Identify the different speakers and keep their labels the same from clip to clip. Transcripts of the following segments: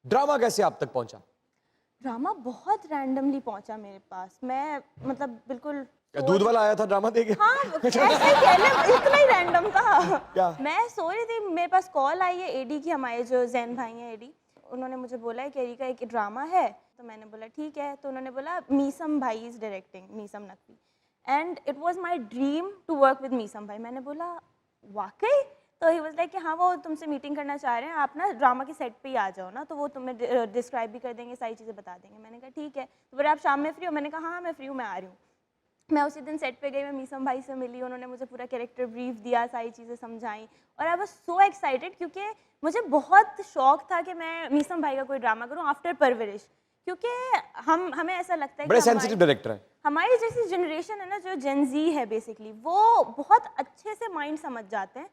Speaker 1: Drama कैसे आप तक पहुंचा?
Speaker 2: ड्रामा बहुत रैंडमली पहुंचा मेरे पास। मैं मतलब बिल्कुल
Speaker 1: दूध वाला आया था ड्रामा देके?
Speaker 2: हाँ ऐसे ही कह ले, इतना ही रैंडम था।
Speaker 1: क्या?
Speaker 2: मैं सो रही थी, मेरे पास कॉल आई है एडी की, हमारे जो जैन भाई हैं एडी, उन्होंने मुझे बोला है कि एडी का एक ड्रामा है। तो मैंने बोला ठीक है। तो उन्होंने बोला मीसम भाई is directing, Meesam Naqvi, and it was my dream to work with Meesam भाई। मैंने बोला वाकई? तो ही वाज लाइक कि हाँ वो तुमसे मीटिंग करना चाह रहे हैं, आप ना ड्रामा के सेट पे ही आ जाओ ना, तो वो तुम्हें डिस्क्राइब भी कर देंगे, सारी चीज़ें बता देंगे। मैंने कहा ठीक है। तो बोले आप शाम में फ्री हो? मैंने कहा हाँ मैं फ्री हूँ, मैं आ रही हूँ। मैं उसी दिन सेट पे गई, मैं मीसम भाई से मिली, उन्होंने मुझे पूरा कैरेक्टर ब्रीफ दिया, सारी चीज़ें समझाई, और आई वाज सो एक्साइटेड क्योंकि मुझे बहुत शौक था कि मैं मीसम भाई का कोई ड्रामा करूं आफ्टर परवरिश, क्योंकि हमें ऐसा लगता है
Speaker 1: बड़े
Speaker 2: कि
Speaker 1: सेंसिटिव डायरेक्टर हैं।
Speaker 2: हमारी जैसी जनरेशन है ना, जो जेन ज़ी है बेसिकली, वो बहुत अच्छे से माइंड समझ जाते हैं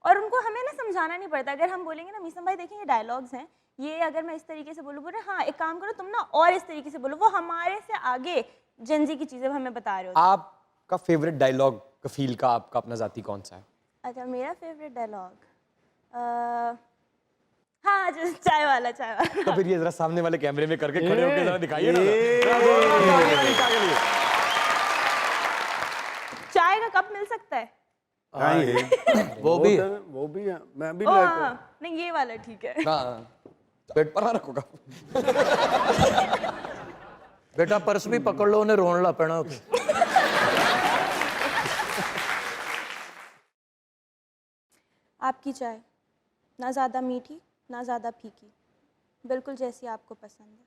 Speaker 2: और उनको हमें ना समझाना नहीं पड़ता। अगर हम बोलेंगे ना मीसम भाई देखें ये डायलॉग्स हैं, ये अगर मैं इस तरीके से बोलूँ, बोले हाँ एक काम करो तुम ना और इस तरीके से बोलो, वो हमारे से आगे जेन ज़ी की चीज़ें हमें बता रहे हो।
Speaker 1: आपका फेवरेट डायलॉग कफील का आपका अपना जाती कौन सा है?
Speaker 2: अच्छा मेरा फेवरेट डायलॉग हाँ जो चाय वाला
Speaker 1: तो फिर ये जरा सामने वाले कैमरे में करके खड़े होकर जरा दिखाइए ना। जरा।
Speaker 2: चाय का कप मिल सकता है?
Speaker 3: वो भी है, मैं भी लेता हूं।
Speaker 2: नहीं ये वाला ठीक है।
Speaker 1: हाँ, पेट पर ना रखोगा।
Speaker 4: बेटा पर्स भी पकड़ लो, उन्हें रोन ला पैना।
Speaker 2: आपकी चाय ना ज़्यादा मीठी ना ज़्यादा फीकी, बिल्कुल जैसी आपको पसंद है।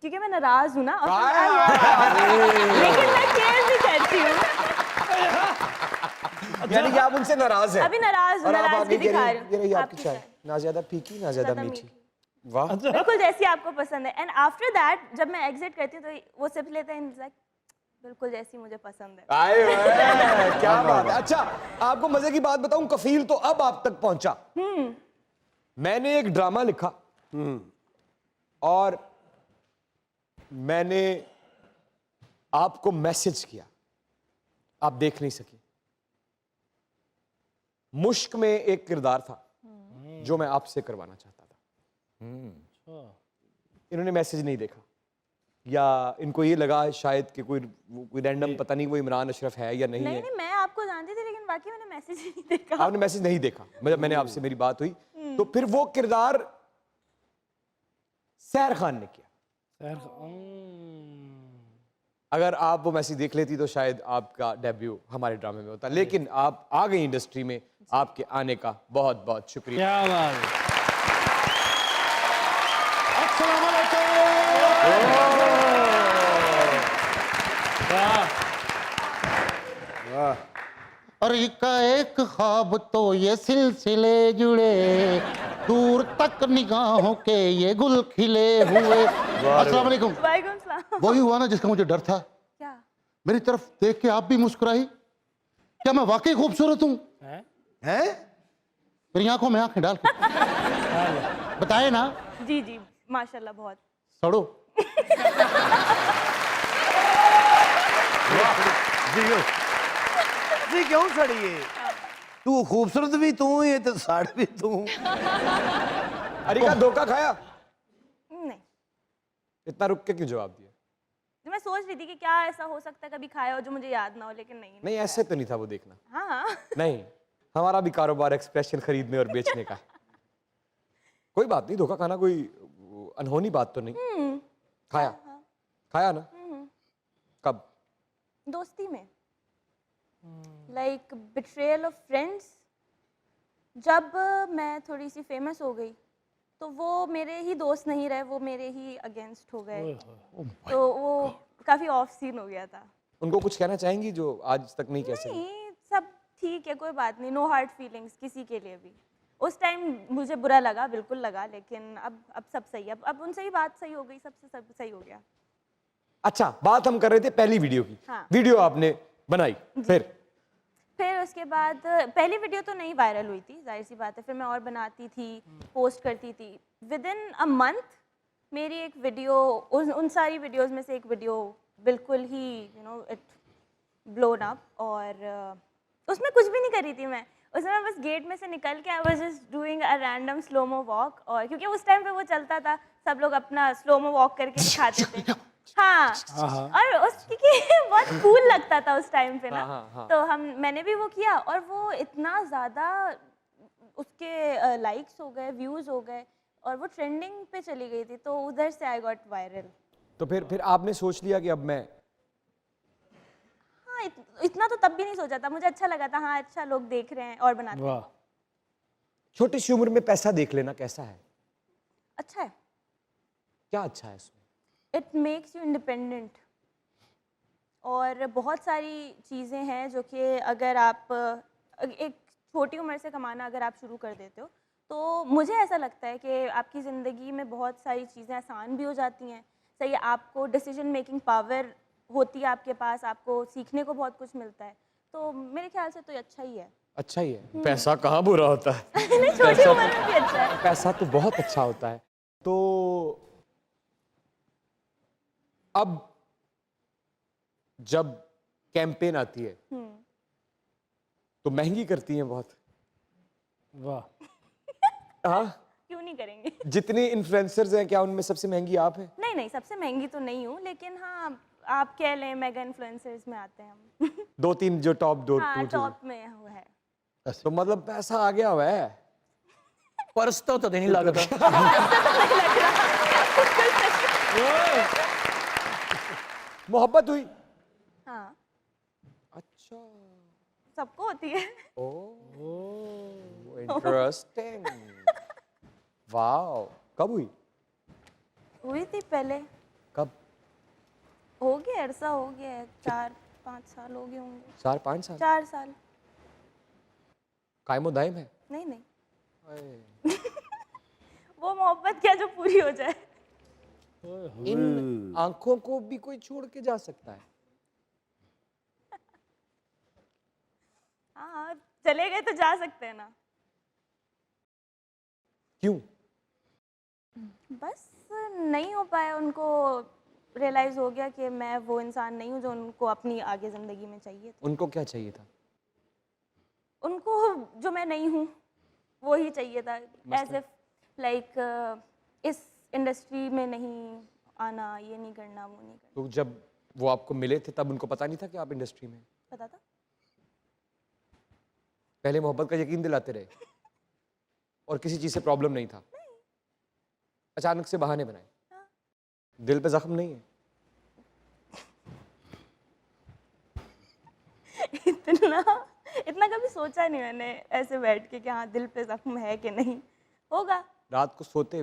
Speaker 2: क्योंकि मैं नाराज़ हूँ ना, लेकिन मैं केयर भी करती हूँ।
Speaker 1: यानी कि आप उनसे नाराज हैं?
Speaker 2: अभी नाराज़ हूँ, नाराज़गी दिखा रही हूँ।
Speaker 1: ये रही आपकी चाय, ना ज्यादा फीकी ना ज्यादा मीठी। वाह,
Speaker 2: बिल्कुल जैसी आपको पसंद है। एंड आफ्टर दैट जब मैं एग्जिट करती हूँ तो वो सिप लेते हैं, बिल्कुल जैसी मुझे पसंद है।
Speaker 1: आए वाह, क्या बात है। अच्छा आपको मजे की बात बताऊं, कफील तो अब आप तक पहुंचा। मैंने एक ड्रामा लिखा और मैंने आपको मैसेज किया, आप देख नहीं सकी। मुश्क में एक किरदार था जो मैं आपसे करवाना चाहता था। इन्होंने मैसेज नहीं देखा, या इनको ये लगा शायद कि कोई रैंडम, पता नहीं वो इमरान अशरफ है या नहीं है।
Speaker 2: नहीं मैं आपको जानती थी, लेकिन बाकी मैंने मैसेज ही नहीं देखा।
Speaker 1: आपने मैसेज नहीं देखा, मतलब मैंने आपसे मेरी बात हुई तो फिर वो किरदार सैर खान ने किया। अगर आप वो मैसेज देख लेती तो शायद आपका डेब्यू हमारे ड्रामे में होता, लेकिन आप आ गई इंडस्ट्री में। आपके आने का बहुत बहुत शुक्रिया।
Speaker 3: क्या बात है।
Speaker 5: और एक ख्वाब तो ये सिलसिले जुड़े, दूर तक निगाहों के ये गुल खिले हुए। अस्सलाम वालेकुम।
Speaker 2: वालेकुम सलाम।
Speaker 5: वही हुआ ना जिसका मुझे डर था।
Speaker 2: क्या?
Speaker 5: मेरी तरफ देख के आप भी मुस्कुराई। क्या मैं वाकई खूबसूरत हूँ? हैं? मेरी आंखों में आंखें डाल के बताए ना।
Speaker 2: जी जी माशाल्लाह बहुत।
Speaker 5: सड़ो।
Speaker 3: जी क्यों सड़ी है? तू खूबसूरत भी तू है तो साड़ भी तू।
Speaker 1: अरे का धोखा खाया?
Speaker 2: नहीं,
Speaker 1: इतना रुक के क्यों जवाब दिया?
Speaker 2: मैं सोच रही थी कि क्या ऐसा हो सकता है कभी खाया हो जो मुझे याद ना हो, लेकिन नहीं।
Speaker 1: नहीं ऐसे तो नहीं था वो, देखना।
Speaker 2: हाँ हाँ।
Speaker 1: नहीं, हमारा भी कारोबार एक्सप्रेशन खरीदने और बेचने का है। कोई बात नहीं, धोखा खाना कोई अनहोनी बात तो नहीं। खाया? खाया ना? कब?
Speaker 2: दोस्ती में, लाइक बिट्रेयल ऑफ फ्रेंड्स। जब मैं थोड़ी सी फेमस हो गई तो वो मेरे ही दोस्त नहीं रहे, वो मेरे ही अगेंस्ट हो गए, तो वो काफी ऑफ सीन हो गया था।
Speaker 1: उनको कुछ कहना चाहेंगी जो आज तक नहीं कह सकी?
Speaker 2: नहीं सब ठीक है, कोई बात नहीं, नो हार्ड फीलिंग्स किसी के लिए भी। उस टाइम मुझे बुरा लगा, बिल्कुल लगा, लेकिन अब सब सही है। अब उनसे ही बात सही हो गई, सबसे सब सही हो गया।
Speaker 1: अच्छा बात हम कर रहे थे पहली वीडियो की।
Speaker 2: हाँ।
Speaker 1: वीडियो आपने बनाई,
Speaker 2: फिर उसके बाद पहली वीडियो तो नहीं वायरल हुई थी, जाहिर सी बात है। फिर मैं और बनाती थी, पोस्ट करती थी। विद इन अ मंथ मेरी एक वीडियो, उन सारी वीडियोस में से एक वीडियो बिल्कुल ही इट ब्लोन अप। और उसमें कुछ भी नहीं कर रही थी मैं, उसमें मैं बस गेट में से निकल के I was just doing a random slomo walk, और क्योंकि उस टाइम पे वो चलता था, सब लोग अपना स्लोमो वॉक करके दिखाते थे। हाँ, और उसकी बहुत कूल लगता था उस टाइम पे ना। तो मैंने भी वो किया, और वो इतना ज़्यादा उसके लाइक्स हो गए, व्यूज़ हो गए, और वो ट्रेंडिंग पे चली गई थी, तो उधर से आई गॉट वायरल।
Speaker 1: तो फिर आपने सोच लिया कि अब मैं
Speaker 2: हाँ, इतना तो तब भी नहीं सोचा था, मुझे अच्छा लगा था, हाँ अच्छा लोग देख रहे हैं और बनाते हैं।
Speaker 3: वाह,
Speaker 1: छोटी सी उम्र में पैसा देख लेना कैसा है?
Speaker 2: अच्छा है,
Speaker 1: क्या अच्छा है इसमें?
Speaker 2: इट मेक्स यू इंडिपेंडेंट, और बहुत सारी चीज़ें हैं जो कि अगर आप एक छोटी उम्र से कमाना अगर आप शुरू कर देते हो, तो मुझे ऐसा लगता है कि आपकी ज़िंदगी में बहुत सारी चीज़ें आसान भी हो जाती हैं। सही है, आपको डिसीजन मेकिंग पावर होती है आपके पास, आपको सीखने को बहुत कुछ मिलता है, तो मेरे ख्याल से तो ये अच्छा ही है।
Speaker 1: अच्छा ही है। पैसा कहाँ बुरा होता है?
Speaker 2: नहीं, छोटी उम्र में भी अच्छा है।
Speaker 1: पैसा तो बहुत अच्छा होता है। तो अब जब कैंपेन आती है तो महंगी करती हैं बहुत।
Speaker 3: वाह,
Speaker 1: हाँ,
Speaker 2: क्यों नहीं करेंगे?
Speaker 1: जितनी इन्फ्लुएंसर्स हैं क्या उनमें सबसे महंगी आप हैं?
Speaker 2: नहीं नहीं, सबसे महंगी तो नहीं हूँ, लेकिन हाँ आप कह लें मेगा इन्फ्लुएंसर्स में आते हैं हम।
Speaker 1: दो तीन जो टॉप दो
Speaker 2: हाँ,
Speaker 1: टू
Speaker 2: टॉप में वो है।
Speaker 1: तो मतलब पैसा आ गया हुआ है।
Speaker 4: पर्स तो नहीं लगता।
Speaker 1: मोहब्बत हुई?
Speaker 2: हाँ,
Speaker 1: अच्छा,
Speaker 2: सबको होती है।
Speaker 1: Oh interesting. वाओ, कब हुई?
Speaker 2: हुई थी पहले,
Speaker 1: कब?
Speaker 2: हो गया, अरसा हो गया है, 4-5 साल हो गए होंगे।
Speaker 1: 4-5 साल?
Speaker 2: 4 साल।
Speaker 1: कायमो दायम है?
Speaker 2: नहीं नहीं,
Speaker 1: अये।
Speaker 2: वो मोहब्बत क्या जो पूरी हो जाए।
Speaker 1: इन आंखों को भी कोई छोड़ के जा सकता है?
Speaker 2: हाँ, चले गए तो जा सकते हैं ना।
Speaker 1: क्यों?
Speaker 2: बस नहीं हो पाया, उनको रियलाइज़ हो गया कि मैं वो इंसान नहीं हूँ जो उनको अपनी आगे ज़िंदगी में चाहिए था।
Speaker 1: उनको क्या चाहिए था?
Speaker 2: उनको जो मैं नहीं हूँ वो ही चाहिए था, एज इफ लाइक इस इंडस्ट्री में नहीं आना, ये नहीं करना, वो नहीं करना।
Speaker 1: तो जब वो आपको मिले थे तब उनको पता नहीं था कि आप इंडस्ट्री में हैं?
Speaker 2: पता था?
Speaker 1: पहले मोहब्बत का यकीन दिलाते रहे और किसी चीज़ से प्रॉब्लम नहीं था? अचानक से बहाने बनाए? दिल पे जख्म नहीं है?
Speaker 2: इतना कभी सोचा नहीं मैंने ऐसे बैठ के कि हाँ दिल पे जख्म है कि नहीं। होगा।
Speaker 1: रात को सोते